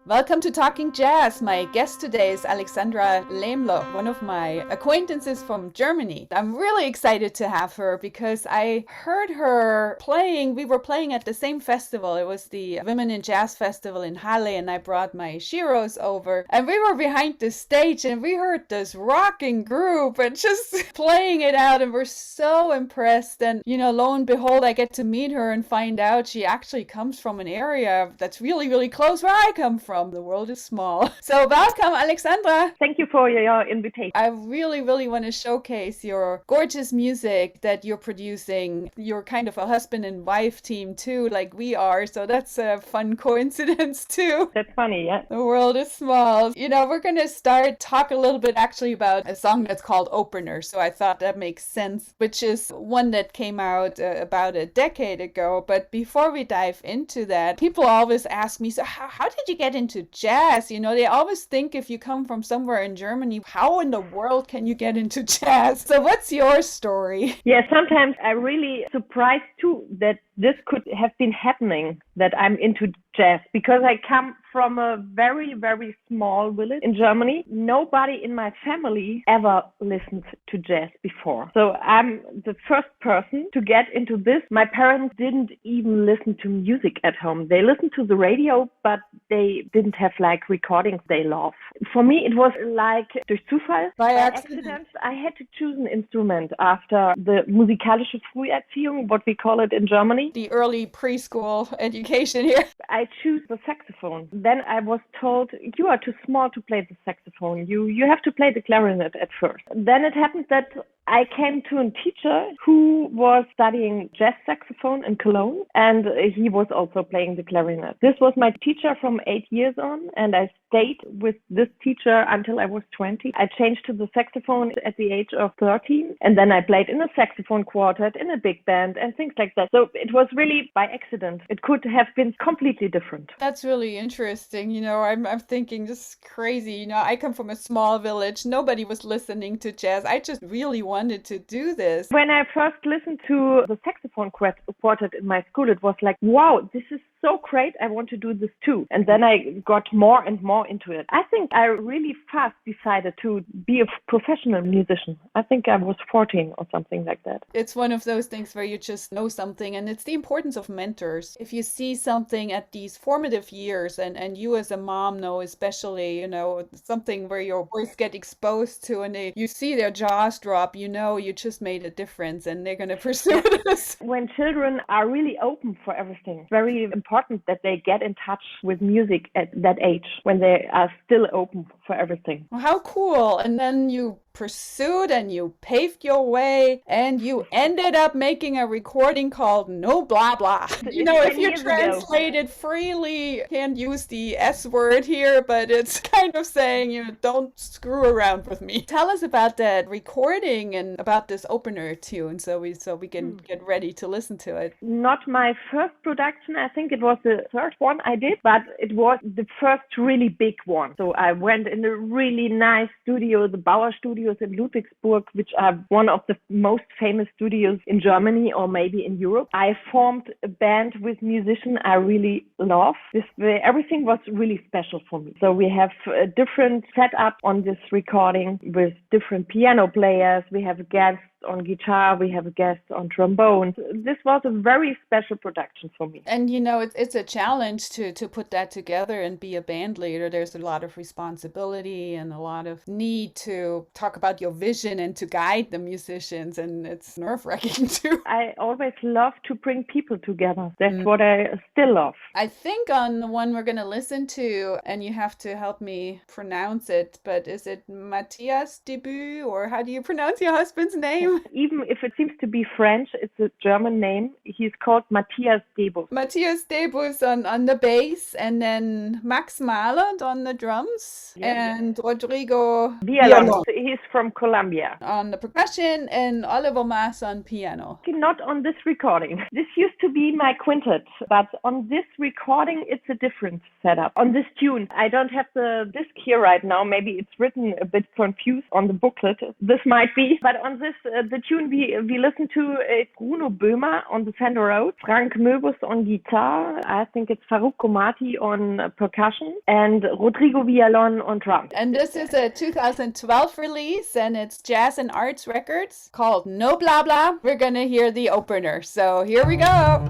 Welcome to Talking Jazz. My guest today is Alexandra Lehmler, one of my acquaintances from Germany. I'm really excited to have her because I heard her playing. We were playing at the same festival. It was the Women in Jazz Festival in Halle, and I brought my Shiros over. And we were behind the stage and we heard this rocking group and just playing it out. And we're so impressed. And, lo and behold, I get to meet her and find out she actually comes from an area that's really, really close where I come from. The world is small. So welcome, Alexandra. Thank you for your invitation. I really, really want to showcase your gorgeous music that you're producing. You're kind of a husband and wife team too, like we are. So that's a fun coincidence too. That's funny, yeah. The world is small. We're going to talk a little bit actually about a song that's called Opener. So I thought that makes sense, which is one that came out about a decade ago. But before we dive into that, people always ask me, so how did you get into jazz? They always think if you come from somewhere in Germany, how in the world can you get into jazz? So what's your story? Yeah, sometimes I'm really surprised too that this could have been happening, that I'm into jazz, because I come from a very, very small village in Germany. Nobody in my family ever listened to jazz before. So I'm the first person to get into this. My parents didn't even listen to music at home. They listened to the radio, but they didn't have recordings they love. For me, it was like durch Zufall. By accident. I had to choose an instrument after the musikalische Früherziehung, what we call it in Germany. The early preschool education here. I choose the saxophone. Then I was told, you are too small to play the saxophone. You have to play the clarinet at first. Then it happened that I came to a teacher who was studying jazz saxophone in Cologne, and he was also playing the clarinet. This was my teacher from 8 years on, and I stayed with this teacher until I was 20. I changed to the saxophone at the age of 13, and then I played in a saxophone quartet, in a big band, and things like that. So it was really by accident. It could have been completely different. That's really interesting. I'm thinking this is crazy. I come from a small village. Nobody was listening to jazz. I just really wanted to do this. When I first listened to the saxophone quartet in my school, it was like, wow, this is so great. I want to do this too. And then I got more and more into it. I think I really fast decided to be a professional musician. I think I was 14 or something like that. It's one of those things where you just know something, and it's the importance of mentors. If you see something at these formative years, and you as a mom know especially, something where your boys get exposed to and you see their jaws drop, you just made a difference and they're going to pursue this. When children are really open for everything, it's very important that they get in touch with music at that age, when they are still open for everything. Well, how cool. And then you pursued and you paved your way and you ended up making a recording called No Blah Blah. If you translate it freely, can't use the S word here, but it's kind of saying, don't screw around with me. Tell us about that recording and about this opener tune so we can get ready to listen to it. Not my first production. I think it was the third one I did, but it was the first really big one. So I went in a really nice studio, the Bauer Studios in Ludwigsburg, which are one of the most famous studios in Germany or maybe in Europe. I formed a band with musicians I really love. Everything was really special for me. So we have a different setup on this recording with different piano players. We have a guest on guitar, we have a guest on trombone. This was a very special production for me. And it's a challenge to put that together and be a band leader. There's a lot of responsibility and a lot of need to talk about your vision and to guide the musicians, and it's nerve-wracking too. I always love to bring people together. That's what I still love. I think on the one we're going to listen to, and you have to help me pronounce it, but is it Matthias Debus, or how do you pronounce your husband's name? Even if it seems to be French, it's a German name. He's called Matthias Debus. Matthias Debus on the bass, and then Max Mahler on the drums, and Rodrigo Villalon. He's from Colombia. On the percussion, and Oliver Maas on piano. Not on this recording. This used to be my quintet, but on this recording, it's a different setup. On this tune, I don't have the disc here right now. Maybe it's written a bit confused on the booklet. This might be. But on this the tune we listened to is Bruno Böhmer on the Fender Rhodes, Frank Möbus on guitar, I think it's Farouk Komati on percussion, and Rodrigo Villalon on drums. And this is a 2012 release, and it's Jazz and Arts Records called No Blah Blah. We're gonna hear the opener, so here we go.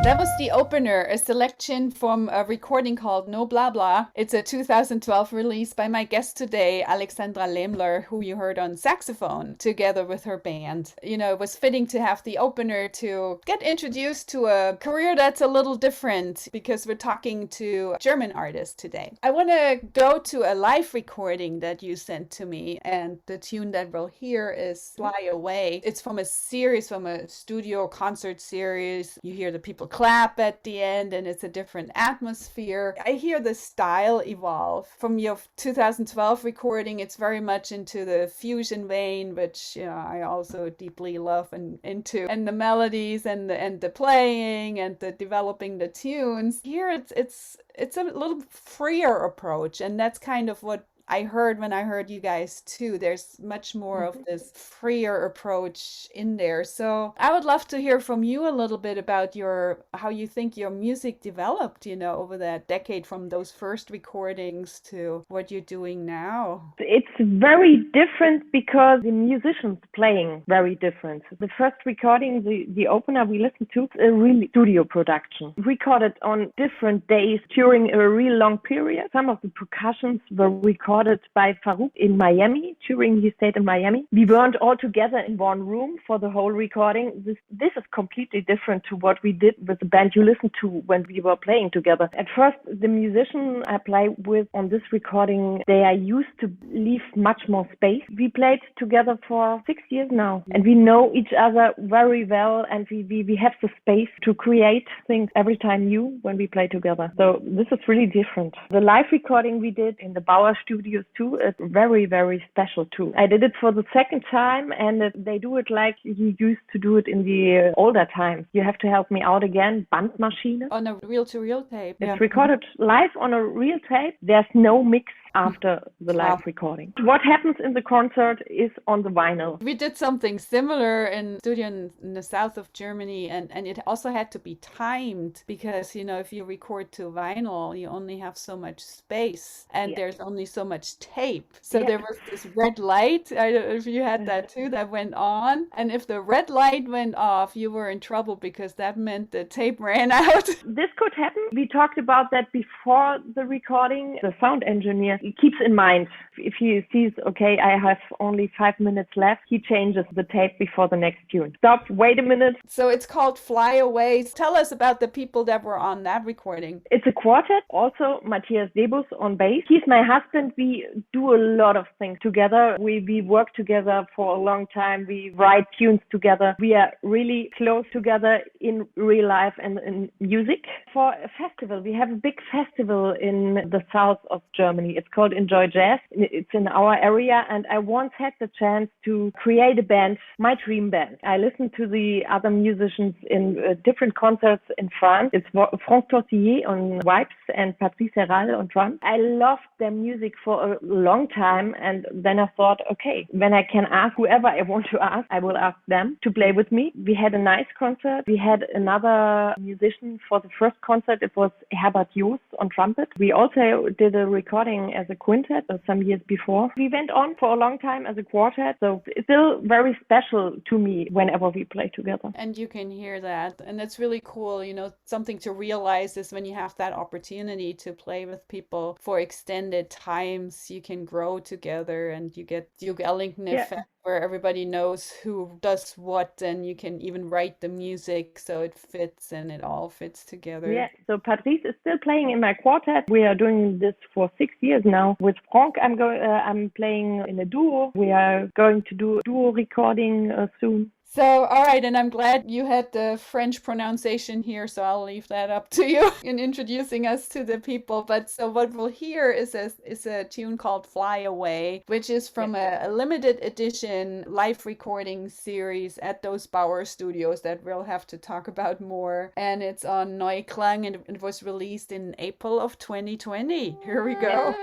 That was the opener, a selection from a recording called No Blah Blah. It's a 2012 release by my guest today, Alexandra Lehmler, who you heard on saxophone, together with her band. You know, it was fitting to have the opener to get introduced to a career that's a little different because we're talking to German artists today. I want to go to a live recording that you sent to me, and the tune that we'll hear is Fly Away. It's from a series, from a studio concert series. You hear the people clap at the end and it's a different atmosphere. I hear the style evolve. From your 2012 recording, it's very much into the fusion vein, which I also deeply love and into, and the melodies and the playing and the developing the tunes. Here it's a little freer approach, and that's kind of what I heard when I heard you guys too. There's much more of this freer approach in there. So I would love to hear from you a little bit about how you think your music developed, over that decade, from those first recordings to what you're doing now. It's very different because the musicians playing very different. The first recording, the opener we listened to, a really studio production. Recorded on different days during a real long period. Some of the percussions were recorded by Farouk in Miami during he stayed in Miami. We weren't all together in one room for the whole recording. This is completely different to what we did with the band you listened to when we were playing together. At first, the musician I play with on this recording, they are used to leave much more space. We played together for 6 years now, and we know each other very well, and we have the space to create things every time new when we play together. So this is really different. The live recording we did in the Bauer Studios too is very, very special too. I did it for the second time, and they do it like you used to do it in the older times. You have to help me out again. Bandmaschine. On a reel-to-reel tape. It's recorded live on a real tape. There's no mix after the live recording. What happens in the concert is on the vinyl. We did something similar in studio in the south of Germany, and it also had to be timed because, if you record to vinyl, you only have so much space and there's only so much tape. So there was this red light, I don't know if you had that too, that went on. And if the red light went off, you were in trouble because that meant the tape ran out. This could happen. We talked about that before the recording. The sound engineer keeps in mind if he sees, okay, I have only 5 minutes left, he changes the tape before the next tune. Stop, wait a minute. So it's called Fly Away. Tell us about the people that were on that recording. It's a quartet. Also, Matthias Debus on bass. He's my husband. We do a lot of things together. We work together for a long time. We write tunes together. We are really close together in real life and in music. For a festival, we have a big festival in the south of Germany. It's called Enjoy Jazz. It's in our area, and I once had the chance to create a band, my dream band. I listened to the other musicians in different concerts in France. It's Franck Tortillé on wipes and Patrice Herral on drums. I loved their music for a long time, and then I thought, okay, when I can ask whoever I want to ask, I will ask them to play with me. We had a nice concert. We had another musician for the first concert. It was Herbert Joost on trumpet. We also did a recording as a quintet some years before. We went on for a long time as a quartet, so it's still very special to me whenever we play together. And you can hear that, and it's really cool. Something to realize is when you have that opportunity to play with people for extended times, you can grow together, and you get Duke Ellington effect, where everybody knows who does what, and you can even write the music so it fits and it all fits together. Yeah, so Patrice is still playing in my quartet. We are doing this for 6 years now. With Franck, I'm playing in a duo. We are going to do a duo recording soon. So, all right, and I'm glad you had the French pronunciation here, so I'll leave that up to you in introducing us to the people. But so what we'll hear is a tune called Fly Away, which is from a limited edition live recording series at those Bauer Studios that we'll have to talk about more. And it's on Neuklang, and it was released in April of 2020. Here we go.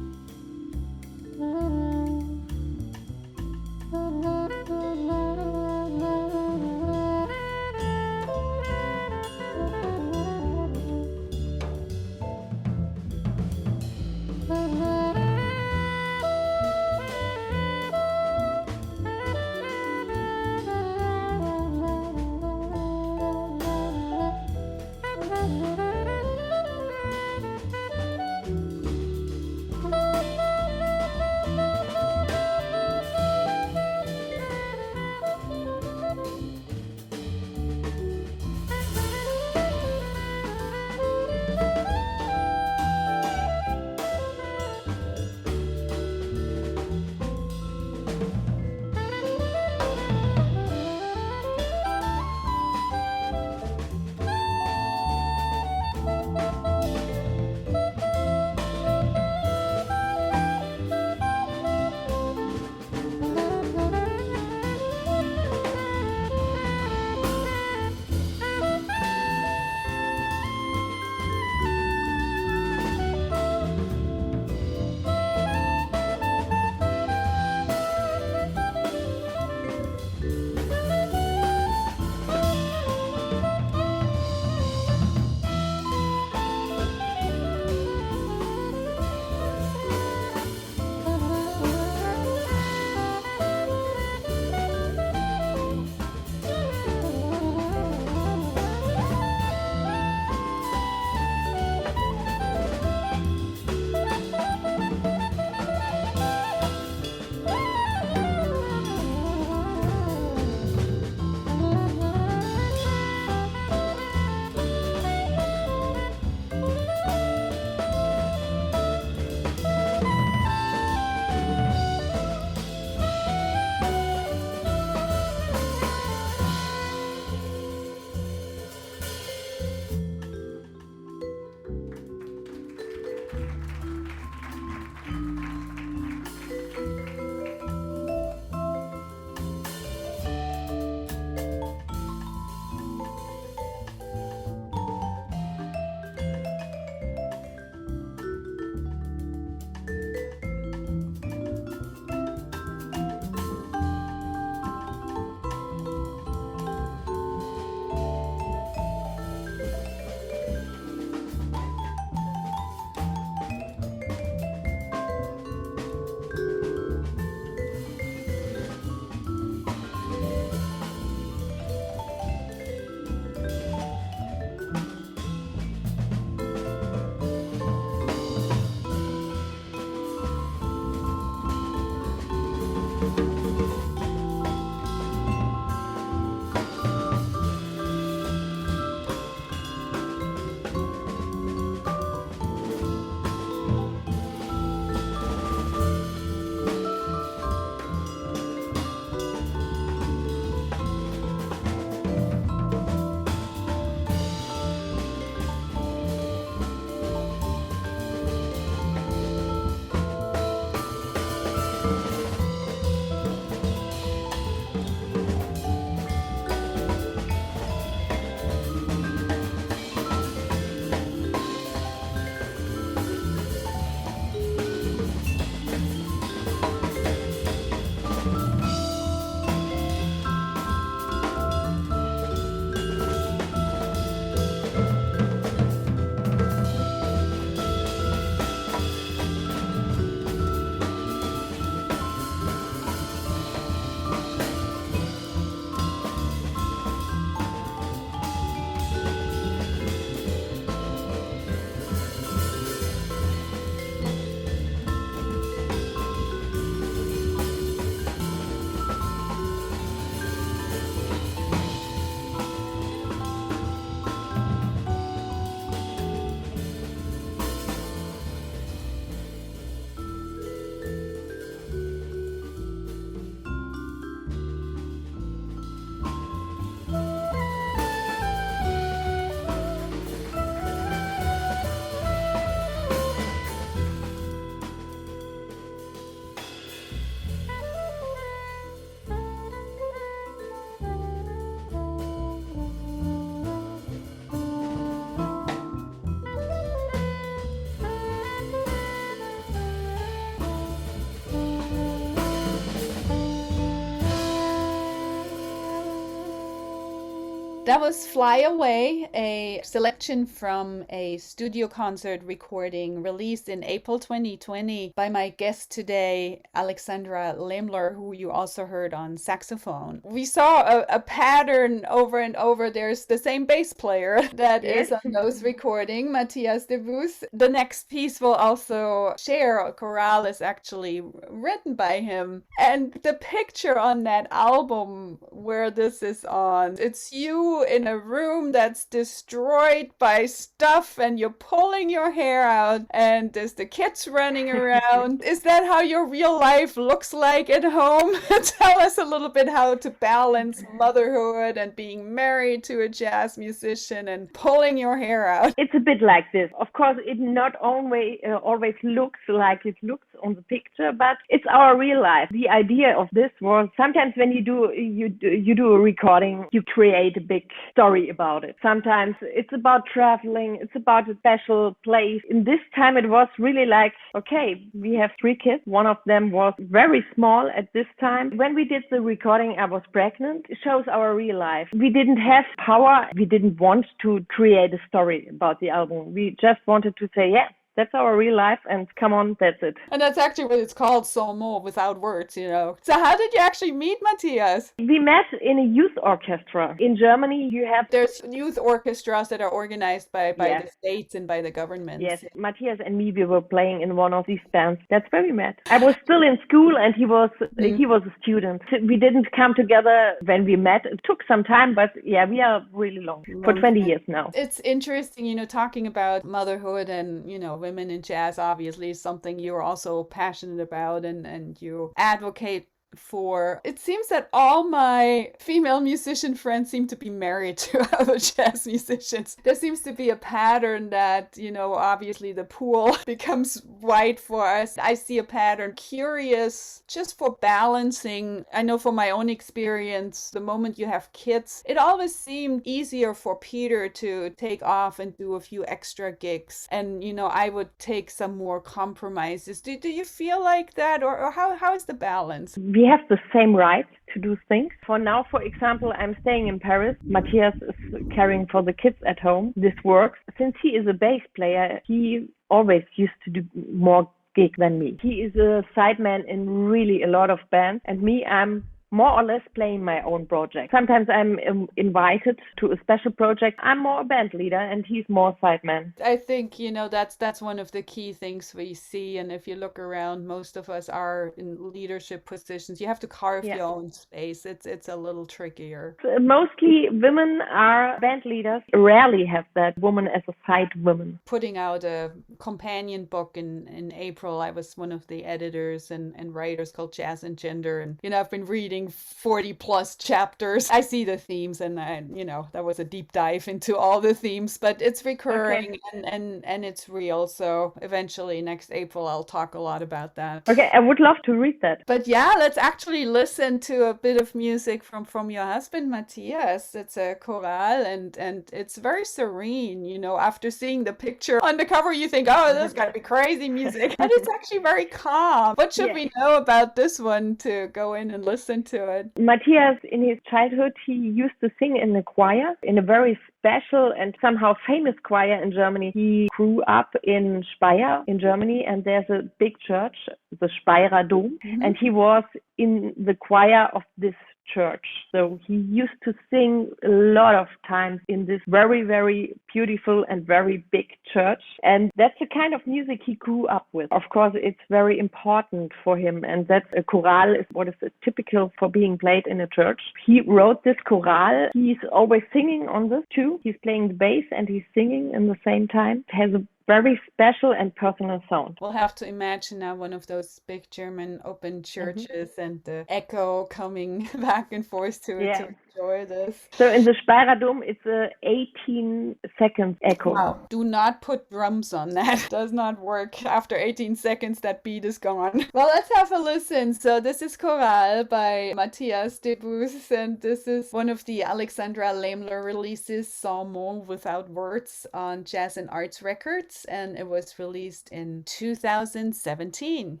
That was Fly Away, a selection from a studio concert recording released in April 2020 by my guest today, Alexandra Lehmler, who you also heard on saxophone. We saw a pattern over and over. There's the same bass player that Yes. is on those recording, Matthias Debus. The next piece will also share a chorale is actually written by him. And the picture on that album where this is on, it's you in a room that's destroyed by stuff and you're pulling your hair out and there's the kids running around. Is that how your real life looks like at home? Tell us a little bit how to balance motherhood and being married to a jazz musician and pulling your hair out. It's a bit like this. Of course, it not always looks like it looks on the picture, but it's our real life. The idea of this was sometimes when you do a recording, you create a big story about it. Sometimes it's about traveling, it's about a special place. In this time, it was really like, okay, we have 3 kids. One of them was very small at this time. When we did the recording, I was pregnant. It shows our real life. We didn't have power. We didn't want to create a story about the album. We just wanted to say, yeah, that's our real life, and come on, that's it. And that's actually what it's called, sans mots, without words, you know. So how did you actually meet Matthias? We met in a youth orchestra. In Germany, there's youth orchestras that are organized by Yes. the states and by the governments. Yes, Matthias and me, we were playing in one of these bands. That's where we met. I was still in school and he was a student. We didn't come together when we met. It took some time, but yeah, we are really long for 20 years now. It's interesting, you know, talking about motherhood and, you know, women in jazz obviously is something you're also passionate about and you advocate for. It seems that all my female musician friends seem to be married to other jazz musicians. There seems to be a pattern that, you know, obviously the pool becomes wide for us. I see a pattern. Curious just for balancing. I know from my own experience, the moment you have kids, it always seemed easier for Peter to take off and do a few extra gigs. And, you know, I would take some more compromises. Do you feel like that? Or how is the balance? We have the same right to do things. For now, for example, I'm staying in Paris. Matthias is caring for the kids at home. This works. Since he is a bass player, he always used to do more gig than me. He is a sideman in really a lot of bands, and me, I'm more or less playing my own project. Sometimes I'm invited to a special project. I'm more a band leader and he's more sideman. I think, you know, that's one of the key things we see. And if you look around, most of us are in leadership positions. You have to carve your own space. It's a little trickier. Mostly women are band leaders. Rarely have that woman as a side woman. Putting out a companion book in April, I was one of the editors and writers called Jazz and Gender. And, you know, I've been reading 40 plus chapters. I see the themes and you know, that was a deep dive into all the themes, but it's recurring and it's real. So eventually next April, I'll talk a lot about that. Okay, I would love to read that. But yeah, let's actually listen to a bit of music from your husband, Matthias. It's a chorale and it's very serene. You know, after seeing the picture on the cover, you think, oh, there's got to be crazy music. But it's actually very calm. What should we know about this one to go in and listen to it? Matthias, in his childhood, he used to sing in a choir, in a very special and somehow famous choir in Germany. He grew up in Speyer in Germany, and there's a big church, the Speyerer Dom, and he was in the choir of this church. So he used to sing a lot of times in this very, very beautiful and very big church. And that's the kind of music he grew up with. Of course, it's very important for him. And that's a chorale is what is typical for being played in a church. He wrote this chorale. He's always singing on this too. He's playing the bass and he's singing in the same time. It has a very special and personal sound. We'll have to imagine now one of those big German open churches and the echo coming back and forth to enjoy this. So in the Speyerer Dom, it's a 18 seconds echo. Wow. Do not put drums on that. Does not work. After 18 seconds, that beat is gone. Well, let's have a listen. So this is Chorale by Matthias Debus, and this is one of the Alexandra Lehmler releases, Sans mots, without words, on Jazz and Arts Records, and it was released in 2017.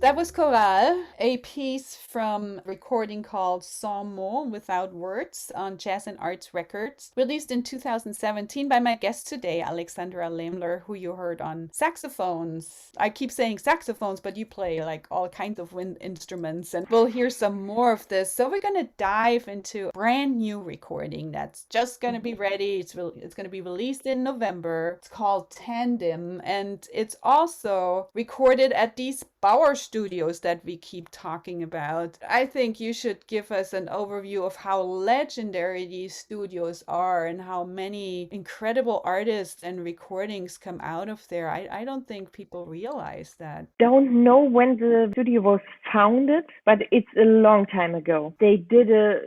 That was Chorale, a piece from a recording called Sans mots, Without Words, on Jazz and Arts Records, released in 2017 by my guest today, Alexandra Lehmler, who you heard on saxophones. I keep saying saxophones, but you play like all kinds of wind instruments, and we'll hear some more of this. So we're going to dive into a brand new recording that's just going to be ready. It's going to be released in November. It's called Tandem, and it's also recorded at these Bauer studios that we keep talking about. I think you should give us an overview of how legendary these studios are and how many incredible artists and recordings come out of there. I don't think people realize that. Don't know when the studio was founded, but it's a long time ago. They did a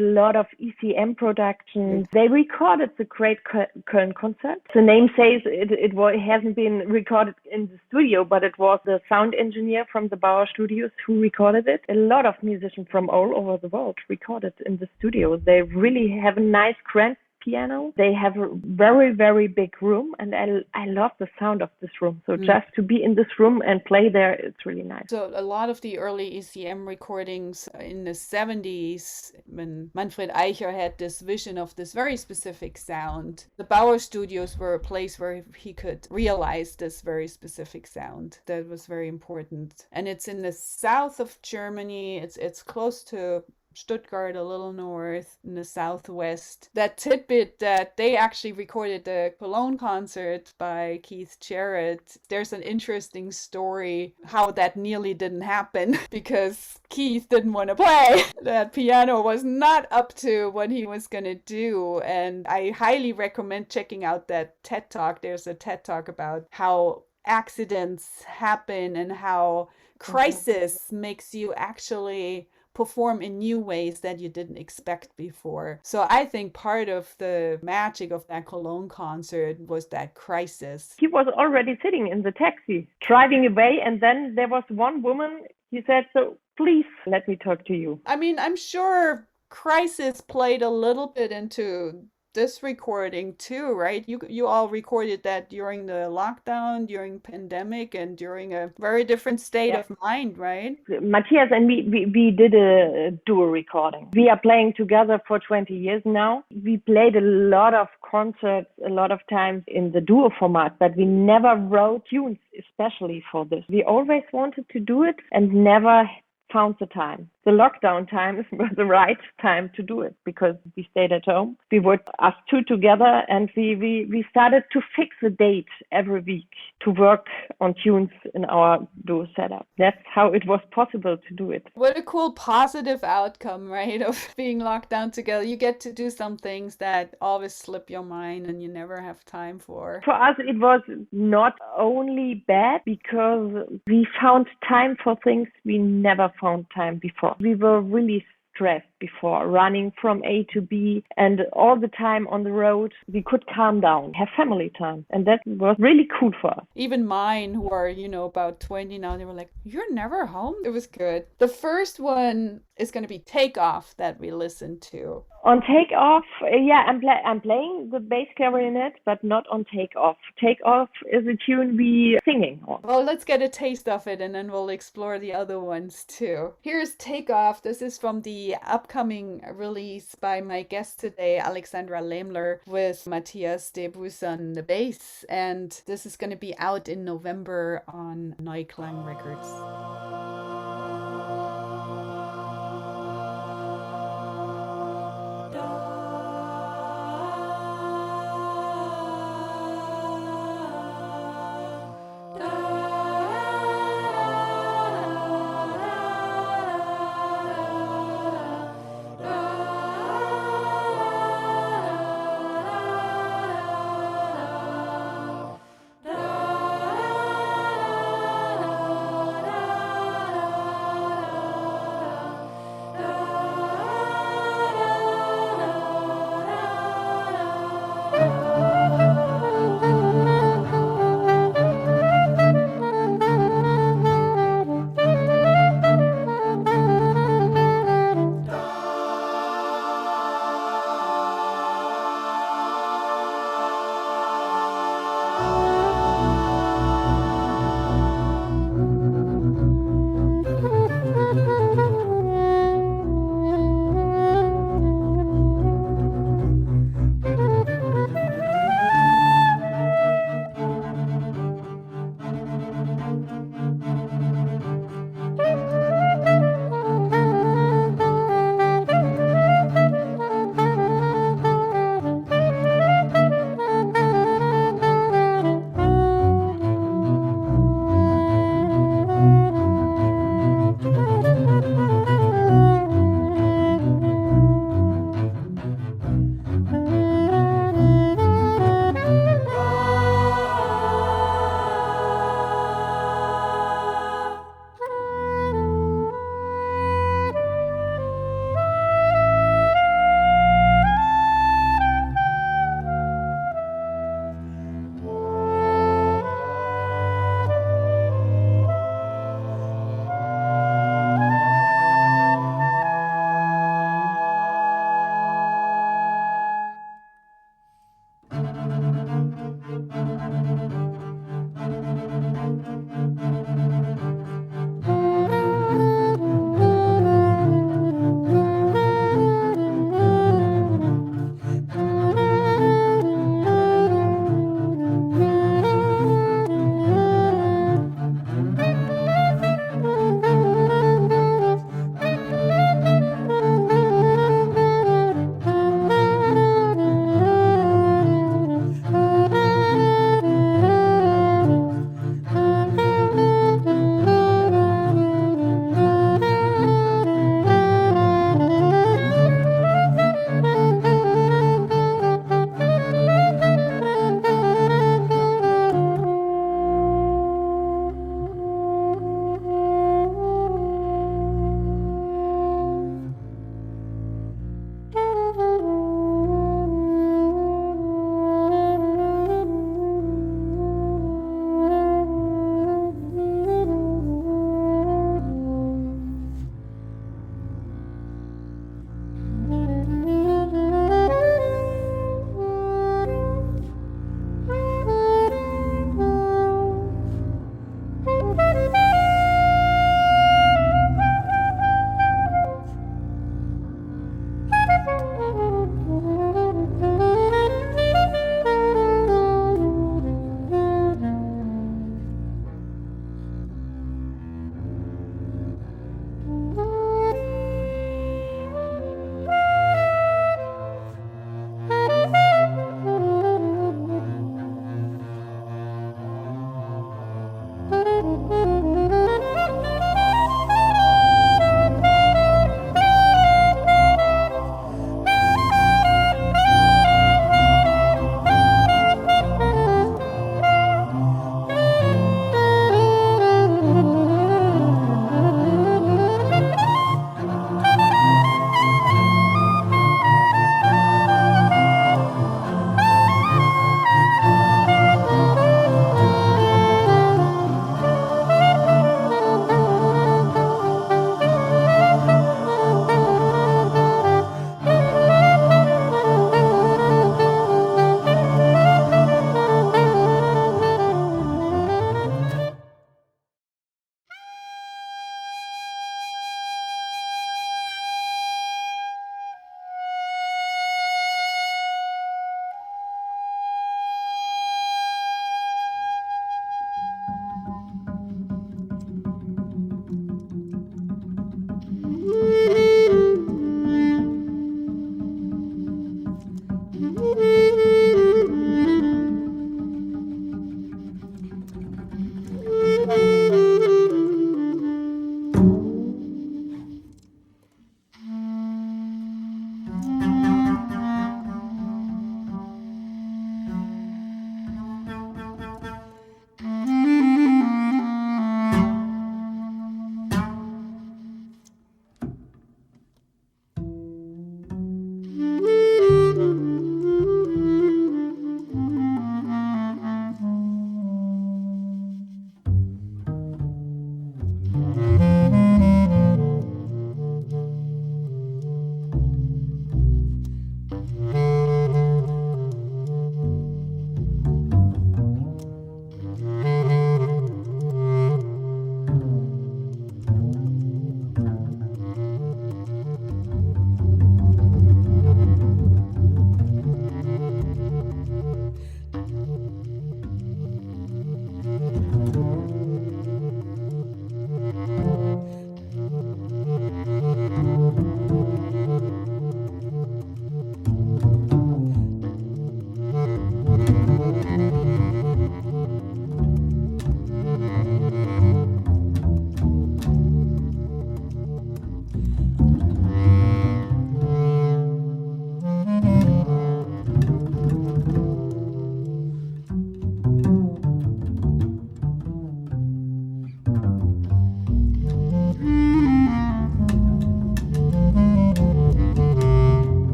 lot of ECM productions. They recorded the Great Köln concert. The name says it hasn't been recorded in the studio, but it was the sound engineer from the Bauer Studios who recorded it. A lot of musicians from all over the world recorded in the studio. They really have a nice grand piano. They have a very, very big room, and I love the sound of this room. So just to be in this room and play there, it's really nice. So a lot of the early ECM recordings in the 70s, when Manfred Eicher had this vision of this very specific sound, the Bauer Studios were a place where he could realize this very specific sound. That was very important. And it's in the south of Germany. It's close to Stuttgart, a little north in the southwest. That tidbit that they actually recorded the Cologne concert by Keith Jarrett. There's an interesting story how that nearly didn't happen because Keith didn't want to play. That piano was not up to what he was going to do. And I highly recommend checking out that TED Talk. There's a TED Talk about how accidents happen and how crisis makes you actually perform in new ways that you didn't expect before. So I think part of the magic of that Cologne concert was that crisis. He was already sitting in the taxi, driving away, and then there was one woman. He said, "So please let me talk to you." I mean, I'm sure crisis played a little bit into this recording too, right? You all recorded that during the lockdown, during pandemic, and during a very different state of mind, right? Matthias and we did a duo recording. We are playing together for 20 years now. We played a lot of concerts, a lot of times in the duo format, but we never wrote tunes especially for this. We always wanted to do it and never found the time. The lockdown time was the right time to do it because we stayed at home. We were us two together, and we started to fix a date every week to work on tunes in our duo setup. That's how it was possible to do it. What a cool positive outcome, right, of being locked down together. You get to do some things that always slip your mind and you never have time for. For us, it was not only bad because we found time for things we never found time before. We were really stressed before, running from A to B and all the time on the road. We could calm down, have family time, and that was really cool for us. Even mine, who are, about 20 now, they were like, "You're never home?" It was good. The first one is going to be Take Off that we listened to. On Take Off, I'm playing the bass clarinet, but not on Take Off. Take Off is a tune we singing on. Well, let's get a taste of it and then we'll explore the other ones too. Here's Take Off. This is from the upcoming release by my guest today, Alexandra Lehmler, with Matthias Debus on the bass. And this is going to be out in November on Neuklang Records.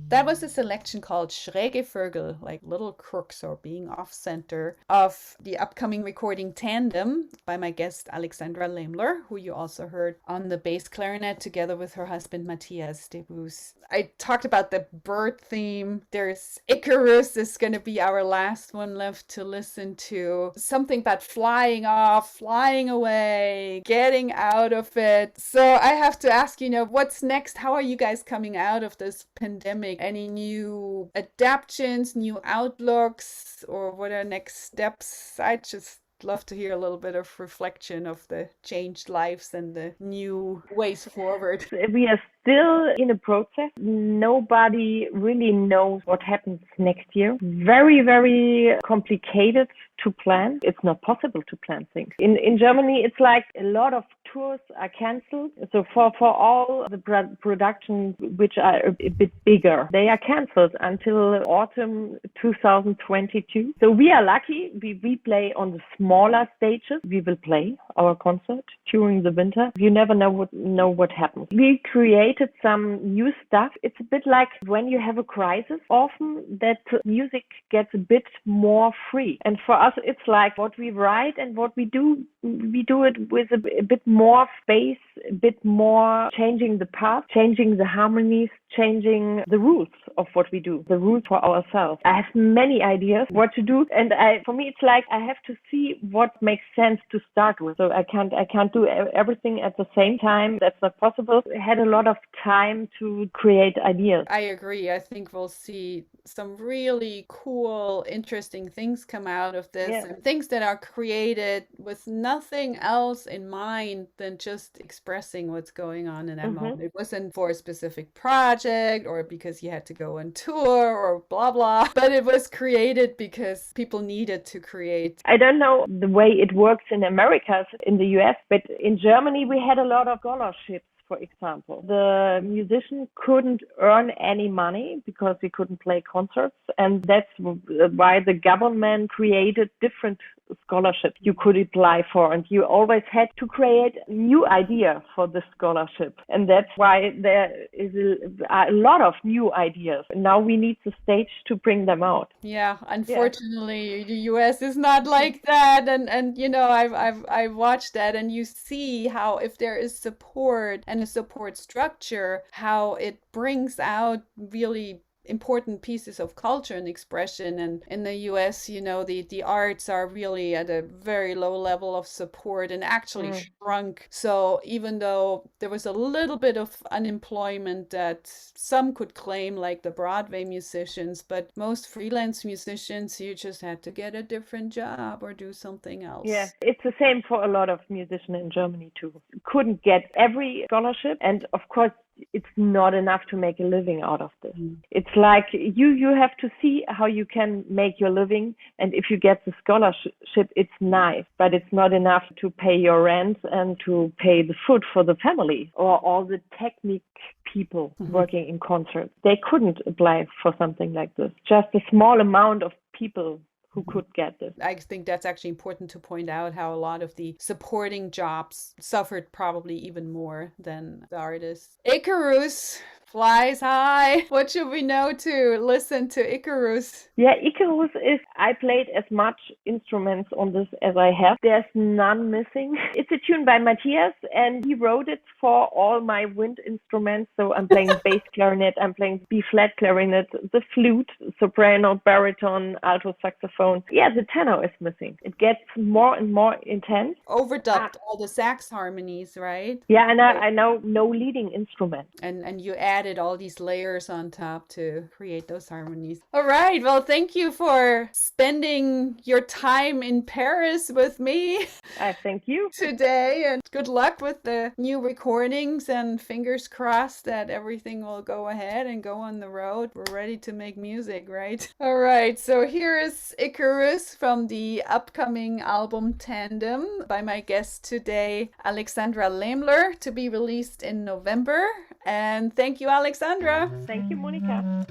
That was a selection called Schräge Vögel, like little crooks or being off center, of the upcoming recording Tandem by my guest Alexandra Lehmler, who you also heard on the bass clarinet together with her husband Matthias Debus. I talked about the bird theme. There's Icarus is going to be our last one left to listen to. Something about flying off, flying away, getting out of it. So I have to ask, what's next? How are you guys coming out of this pandemic? Any new adaptations, new outlooks, or what are next steps? I just love to hear a little bit of reflection of the changed lives and the new ways forward. We are still in a process. Nobody really knows what happens next year. Very, very complicated to plan. It's not possible to plan things. In Germany, it's like a lot of tours are canceled. So for all the productions which are a bit bigger, they are canceled until autumn 2022. So we are lucky. We play on the smaller stages. We will play our concert during the winter. You never know what happens. We created some new stuff. It's a bit like when you have a crisis, often that music gets a bit more free. And for us, it's like what we write and what we do it with a bit more space, a bit more changing the path, changing the harmonies, changing the rules of what we do, the rules for ourselves. I have many ideas what to do, and for me it's like I have to see what makes sense to start with. So I can't do everything at the same time. That's not possible. I had a lot of time to create ideas. I agree. I think we'll see some really cool, interesting things come out of this, and things that are created with nothing else in mind than just expressing what's going on in that moment. It wasn't for a specific project or because you had to go on tour or blah, blah, but it was created because people needed to create. I don't know the way it works in America, in the US, but in Germany, we had a lot of scholarships. For example, the musician couldn't earn any money because we couldn't play concerts. And that's why the government created different scholarships you could apply for. And you always had to create a new idea for the scholarship. And that's why there is a lot of new ideas. Now we need the stage to bring them out. Yeah, unfortunately, the US is not like that. And I've watched that, and you see how if there is support and a support structure, how it brings out really important pieces of culture and expression. And in the US, the arts are really at a very low level of support and actually shrunk. So even though there was a little bit of unemployment that some could claim, like the Broadway musicians, but most freelance musicians, you just had to get a different job or do something else. Yeah, it's the same for a lot of musicians in Germany too. Couldn't get every scholarship, and of course it's not enough to make a living out of this. It's like you have to see how you can make your living, and if you get the scholarship, it's nice, but it's not enough to pay your rent and to pay the food for the family or all the technique people working in concerts. They couldn't apply for something like this. Just a small amount of people who could get this. I think that's actually important to point out how a lot of the supporting jobs suffered probably even more than the artists. Icarus flies high. What should we know to listen to Icarus? Yeah, Icarus is, I played as much instruments on this as I have. There's none missing. It's a tune by Matthias, and he wrote it for all my wind instruments. So I'm playing bass clarinet, I'm playing B-flat clarinet, the flute, soprano, baritone, alto saxophone. Yeah, the tenor is missing. It gets more and more intense. Overdubbed all the sax harmonies, right? Yeah, and I know no leading instrument. And you added all these layers on top to create those harmonies. All right, well, thank you for spending your time in Paris with me. I thank you. Today, and good luck with the new recordings, and fingers crossed that everything will go ahead and go on the road. We're ready to make music, right? All right, so here is Icarus from the upcoming album Tandem by my guest today, Alexandra Lehmler, to be released in November. And thank you, Alexandra. Thank you, Monika.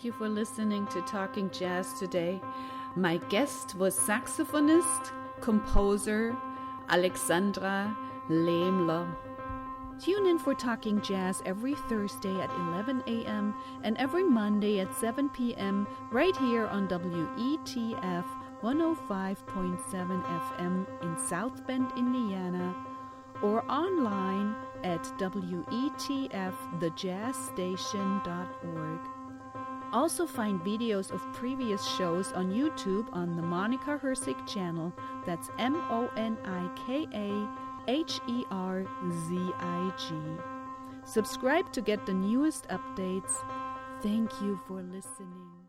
thank you for listening to Talking Jazz today. My guest was saxophonist, composer Alexandra Lehmler. Tune in for Talking Jazz every Thursday at 11 a.m. and every Monday at 7 p.m. right here on WETF 105.7 FM in South Bend, Indiana, or online at wetfthejazzstation.org. Also find videos of previous shows on YouTube on the Monika Herzig channel. That's MonikaHerzig. Subscribe to get the newest updates. Thank you for listening.